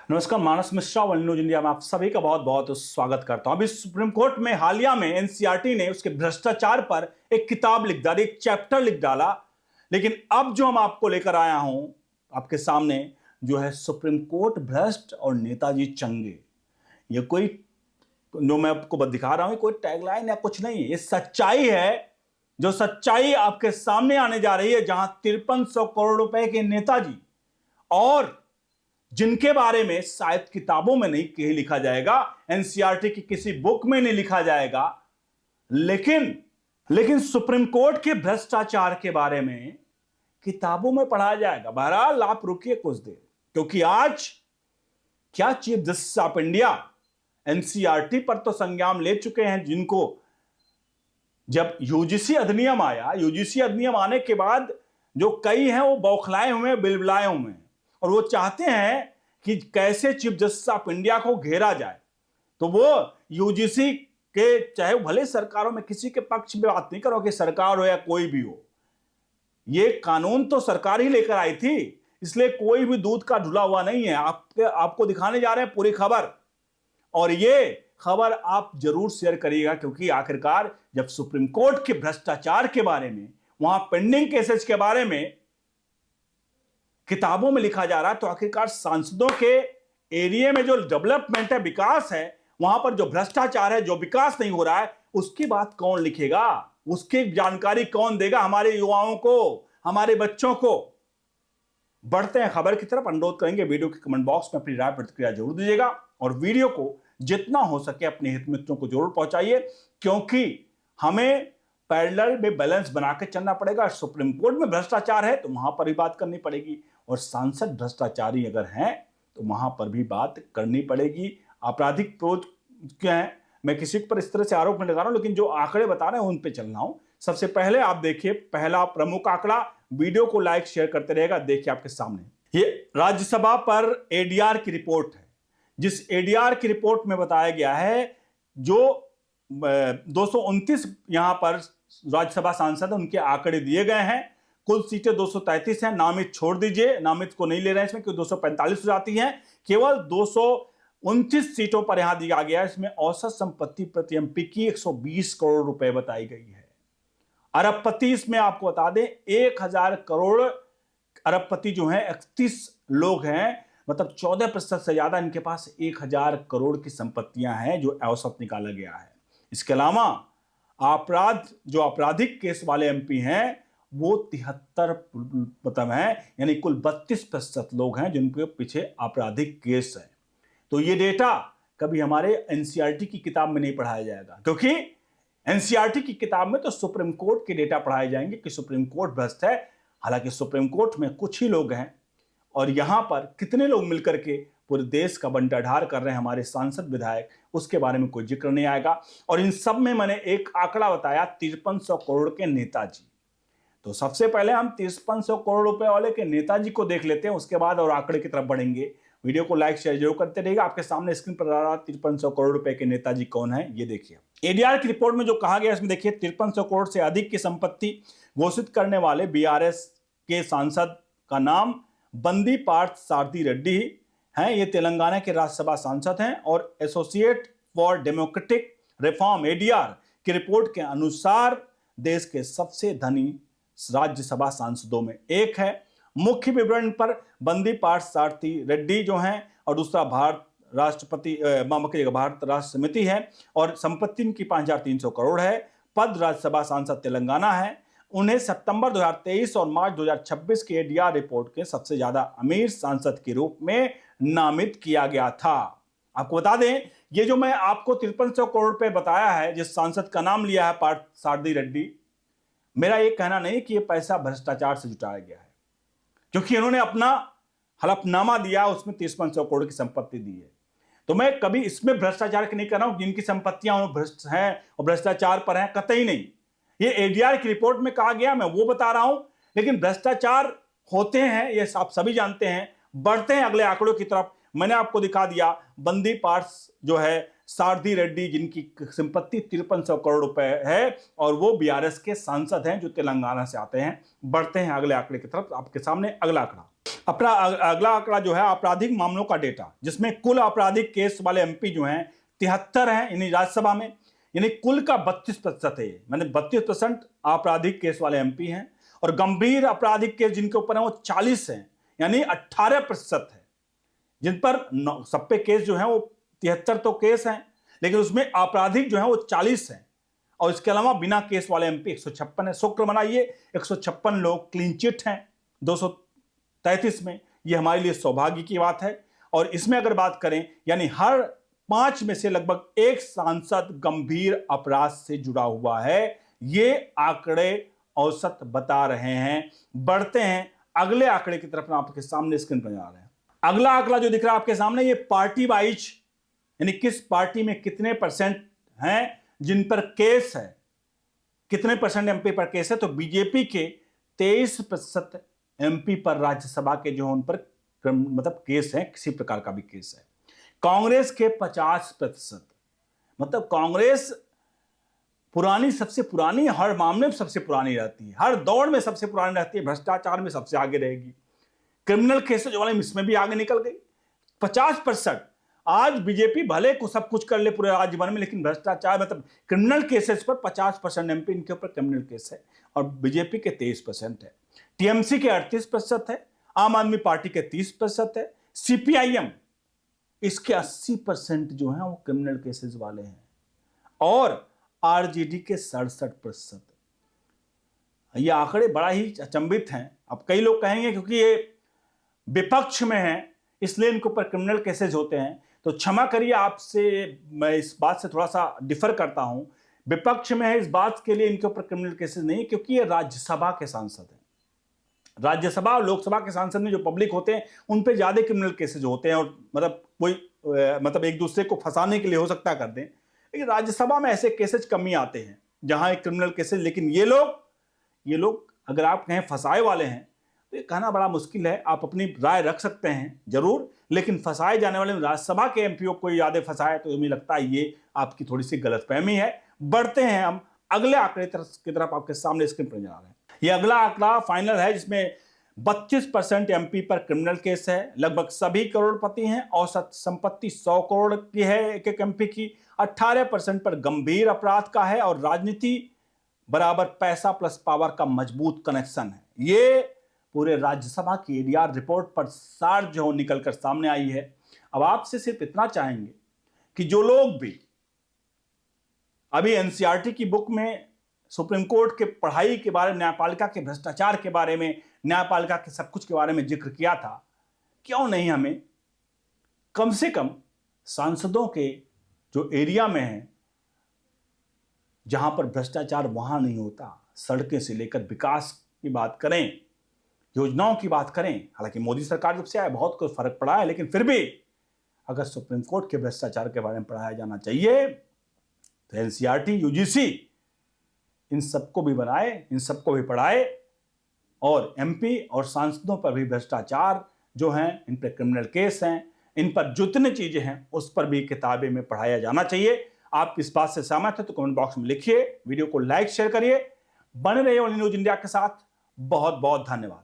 नमस्कार, मानस Mishra, world news India में आप सभी का बहुत बहुत स्वागत करता हूं। अभी सुप्रीम कोर्ट में हालिया में एनसीईआरटी ने उसके भ्रष्टाचार पर एक किताब लिख डाली, एक चैप्टर लिख डाला। लेकिन अब जो हम आपको लेकर आया हूं आपके सामने, जो है सुप्रीम कोर्ट भ्रष्ट और नेताजी चंगे। ये कोई जो मैं आपको दिखा रहा हूं कोई टैगलाइन या कुछ नहीं है, ये सच्चाई है। जो सच्चाई आपके सामने आने जा रही है, जहां 5300 करोड़ रुपए के नेताजी और जिनके बारे में शायद किताबों में नहीं कहीं लिखा जाएगा, एनसीईआरटी की किसी बुक में नहीं लिखा जाएगा, लेकिन सुप्रीम कोर्ट के भ्रष्टाचार के बारे में किताबों में पढ़ा जाएगा। बहरहाल आप रुकिए कुछ देर, क्योंकि आज क्या chief justice of India NCERT पर तो संज्ञान ले चुके हैं, जिनको जब यूजीसी अधिनियम आया, यूजीसी अधिनियम आने के बाद जो कई हैं वो बौखलाए हुए, बिलबिलाए हुए हैं, और वो चाहते हैं कि कैसे चीफ जस्टिस ऑफ इंडिया को घेरा जाए। तो वो यूजीसी के, चाहे वो भले सरकारों में किसी के पक्ष में बात नहीं करो कि सरकार हो या कोई भी हो, ये कानून तो सरकार ही लेकर आई थी, इसलिए कोई भी दूध का धुला हुआ नहीं है। आपको दिखाने जा रहे हैं पूरी खबर, और ये खबर आप जरूर शेयर करिएगा, क्योंकि आखिरकार जब सुप्रीम कोर्ट के भ्रष्टाचार के बारे में, वहां पेंडिंग केसेस के बारे में किताबों में लिखा जा रहा है, तो आखिरकार सांसदों के एरिया में जो डेवलपमेंट है, विकास है, वहां पर जो भ्रष्टाचार है, जो विकास नहीं हो रहा है, उसकी बात कौन लिखेगा, उसकी जानकारी कौन देगा हमारे युवाओं को, हमारे बच्चों को। बढ़ते हैं खबर की तरफ। अनुरोध करेंगे वीडियो के कमेंट बॉक्स में अपनी राय प्रतिक्रिया जरूर दीजिएगा, और वीडियो को जितना हो सके अपने हित मित्रों को जरूर पहुंचाइए, क्योंकि हमें पैरेलल में बैलेंस बना के चलना पड़ेगा। सुप्रीम कोर्ट में भ्रष्टाचार है तो वहां पर भी बात करनी पड़ेगी, और सांसद भ्रष्टाचारी अगर हैं तो वहां पर भी बात करनी पड़ेगी। आपराधिक अप्रोच क्या है, मैं किसी पर इस तरह से आरोप नहीं लगा रहा हूं, लेकिन जो आंकड़े बता रहे हैं उन पे चल रहा हूं। सबसे पहले आप देखिए पहला प्रमुख आंकड़ा, वीडियो को लाइक शेयर करते रहेगा। देखिए आपके सामने ये राज्यसभा पर एडीआर की रिपोर्ट है, जिस एडीआर की रिपोर्ट में बताया गया है जो 229 यहां पर राज्यसभा सांसद उनके आंकड़े दिए गए हैं। कुल सीटें 233 हैं, नामित छोड़ दीजिए, नामित को नहीं ले रहे हैं इसमें, क्योंकि 245 हो जाती हैं। केवल 229 सीटों पर यहां दिया गया है। इसमें औसत संपत्ति प्रति एमपी की 120 करोड़ रुपए बताई गई है। अरबपति इसमें आपको बता दें 1000 करोड़ अरबपति जो हैं 31 लोग हैं, मतलब 14% से ज्यादा इनके पास 1000 करोड़ की संपत्तियां हैं, जो औसत निकाला गया है। इसके अलावा जो आपराधिक केस वाले एमपी हैं वो 73 हैं, यानी कुल 32% लोग हैं जिनके पीछे आपराधिक केस है। तो ये डेटा कभी हमारे एनसीईआरटी की किताब में नहीं पढ़ाया जाएगा, क्योंकि एनसीईआरटी की किताब में तो सुप्रीम कोर्ट के डेटा पढ़ाए जाएंगे कि सुप्रीम कोर्ट भ्रष्ट है। हालांकि सुप्रीम कोर्ट में कुछ ही लोग हैं, और यहां पर कितने लोग मिलकर के पूरे देश का बंटाढार कर रहे हैं, हमारे सांसद विधायक, उसके बारे में कोई जिक्र नहीं आएगा। और इन सब में मैंने एक आंकड़ा बताया 5300 करोड़ के नेताजी। तो सबसे पहले हम 5300 करोड़ रुपए वाले के नेताजी को देख लेते हैं, उसके बाद और आंकड़े की तरफ बढ़ेंगे। वीडियो को लाइक शेयर जरूर करते रहिएगा। आपके सामने स्क्रीन पर आ रहा 5300 करोड़ रुपए के नेताजी कौन है, ये देखिए। एडीआर की रिपोर्ट में जो कहा गया इसमें देखिए, 5300 करोड़ से अधिक की संपत्ति घोषित करने वाले बीआरएस के सांसद का नाम बंदी पार्थ सारथी रेड्डी हैं। ये तेलंगाना के राज्यसभा सांसद हैं, और associate for democratic reform ADR की रिपोर्ट के अनुसार देश के सबसे धनी राज्यसभा सांसदों में एक है। मुख्य विवरण पर बंदी पार्थ सारथी रेड्डी जो हैं, और दूसरा भारत राष्ट्र समिति है, और संपत्ति इनकी 5300 करोड़ है। पद राज्यसभा सांसद तेलंगाना है। उन्हें सितंबर 2023 और मार्च 2026 की एडीआर रिपोर्ट के सबसे ज्यादा अमीर सांसद के रूप में नामित किया गया था। आपको बता दें, ये जो मैं आपको 5300 करोड़ रुपए बताया है, जिस सांसद का नाम लिया है पार्थ सारथी रेड्डी, मेरा ये कहना नहीं कि ये पैसा भ्रष्टाचार से जुटाया गया है, क्योंकि इन्होंने अपना हलफनामा दिया, उसमें 5300 करोड़ की संपत्ति दी है। तो मैं कभी इसमें भ्रष्टाचार की नहीं कर रहा हूं, जिनकी संपत्तियां भ्रष्ट हैं और भ्रष्टाचार पर हैं, कतई नहीं। ये एडीआर की रिपोर्ट में कहा गया, मैं वो बता रहा हूं। लेकिन भ्रष्टाचार होते हैं, ये आप सभी जानते हैं। बढ़ते हैं अगले आंकड़ों की तरफ। मैंने आपको दिखा दिया बंदी पार्थ जो है सारथी रेड्डी, जिनकी संपत्ति 5300 करोड़ रुपए है और वो बीआरएस के सांसद हैं जो तेलंगाना से आते हैं। बढ़ते हैं अगले आंकड़े की तरफ। आपके सामने अगला आंकड़ा, अपना अगला आंकड़ा जो है आपराधिक मामलों का डेटा, जिसमें कुल आपराधिक केस वाले एमपी जो हैं 73 हैं, यानी राज्यसभा में, यानी कुल का 32% है, मैंने 32% आपराधिक केस वाले एमपी हैं। और गंभीर आपराधिक केस जिनके ऊपर है वो 40 हैं, यानी 18% है, जिन पर सब पे केस जो है वो 73 तो केस हैं, लेकिन उसमें आपराधिक जो है वो 40 हैं। और इसके अलावा बिना केस वाले एमपी 156 है। शुक्र मनाइए 156 लोग क्लीन चिट हैं 233 में, ये हमारे लिए सौभाग्य की बात है। और इसमें अगर बात करें, यानी हर 5 में से लगभग एक सांसद गंभीर अपराध से जुड़ा हुआ है, ये आंकड़े औसत बता रहे हैं। बढ़ते हैं अगले आंकड़े की तरफ, आपके सामने स्क्रीन पर जा रहे हैं। अगला आंकड़ा जो दिख रहा है आपके सामने, ये पार्टी वाइज, यानी किस पार्टी में कितने परसेंट हैं जिन पर केस है, कितने परसेंट एमपी पर केस है। तो बीजेपी के 23% एमपी पर राज्यसभा के जो उन पर मतलब केस है, किसी प्रकार का भी केस है। कांग्रेस के 50%, मतलब कांग्रेस पुरानी, सबसे पुरानी, हर मामले में सबसे पुरानी रहती है, हर दौड़ में सबसे पुरानी रहती है, भ्रष्टाचार में सबसे आगे रहेगी। क्रिमिनल केसेज वाले इसमें भी आगे निकल गई 50%। आज बीजेपी भले को सब कुछ कर ले पूरे राज्य भर में, लेकिन भ्रष्टाचार मतलब क्रिमिनल केसेस पर 50% एमपी इनके ऊपर क्रिमिनल केस है, और बीजेपी के 23% है। टीएमसी के 38% है, आम आदमी पार्टी के 30% है, सीपीआईएम इसके 80% जो है वो क्रिमिनल केसेस वाले हैं, और आरजेडी के 67%। ये आंकड़े बड़ा ही अचंभित हैं। अब कई लोग कहेंगे क्योंकि ये विपक्ष में है इसलिए इनके ऊपर क्रिमिनल केसेस होते हैं, तो क्षमा करिए आपसे, मैं इस बात से थोड़ा सा डिफर करता हूं। विपक्ष में है इस बात के लिए इनके ऊपर क्रिमिनल केसेस नहीं, क्योंकि ये राज्यसभा के सांसद हैं। राज्यसभा और लोकसभा के सांसद में जो पब्लिक होते हैं उन पे ज्यादा क्रिमिनल केसेज होते हैं, और मतलब कोई मतलब एक दूसरे को फंसाने के लिए हो सकता है कर दें, लेकिन राज्यसभा में ऐसे केसेज कम ही आते हैं जहां एक क्रिमिनल केसेज। लेकिन ये लोग अगर आप कहें फंसाए वाले हैं तो ये कहना बड़ा मुश्किल है। आप अपनी राय रख सकते हैं जरूर, लेकिन फंसाए जाने वाले राज्यसभा के एमपीओ को ज्यादा फंसाए तो मुझे लगता है ये आपकी थोड़ी सी गलतफहमी है। बढ़ते हैं हम अगले आंकड़े की तरफ, आपके सामने स्क्रीन पर जा रहे हैं। ये अगला आंकड़ा फाइनल है, जिसमें 32% एमपी पर क्रिमिनल केस है, लगभग सभी करोड़पति हैं, औसत संपत्ति 100 करोड़ की है एक एक एमपी की, 18% पर गंभीर अपराध का है, और राजनीति बराबर पैसा प्लस पावर का मजबूत कनेक्शन है। ये पूरे राज्यसभा की एडीआर रिपोर्ट पर सार जो निकलकर सामने आई है। अब आपसे सिर्फ इतना चाहेंगे कि जो लोग भी अभी एनसीईआरटी की बुक में सुप्रीम कोर्ट के पढ़ाई के बारे में, न्यायपालिका के भ्रष्टाचार के बारे में, न्यायपालिका के सब कुछ के बारे में जिक्र किया था, क्यों नहीं हमें कम से कम सांसदों के जो एरिया में है जहां पर भ्रष्टाचार वहां नहीं होता, सड़कें से लेकर विकास की बात करें, योजनाओं की बात करें। हालांकि मोदी सरकार जब से आया बहुत कुछ फर्क पड़ा है, लेकिन फिर भी अगर सुप्रीम कोर्ट के भ्रष्टाचार के बारे में पढ़ाया जाना चाहिए तो एनसीईआरटी, यूजीसी इन सबको भी बनाए, इन सबको भी पढ़ाए, और एमपी और सांसदों पर भी भ्रष्टाचार जो हैं, इन पर क्रिमिनल केस हैं, इन पर जितनी चीजें हैं उस पर भी किताबें में पढ़ाया जाना चाहिए। आप इस बात से सहमत हैं तो कमेंट बॉक्स में लिखिए, वीडियो को लाइक शेयर करिए, बने रहिए ओनली न्यूज इंडिया के साथ। बहुत बहुत धन्यवाद।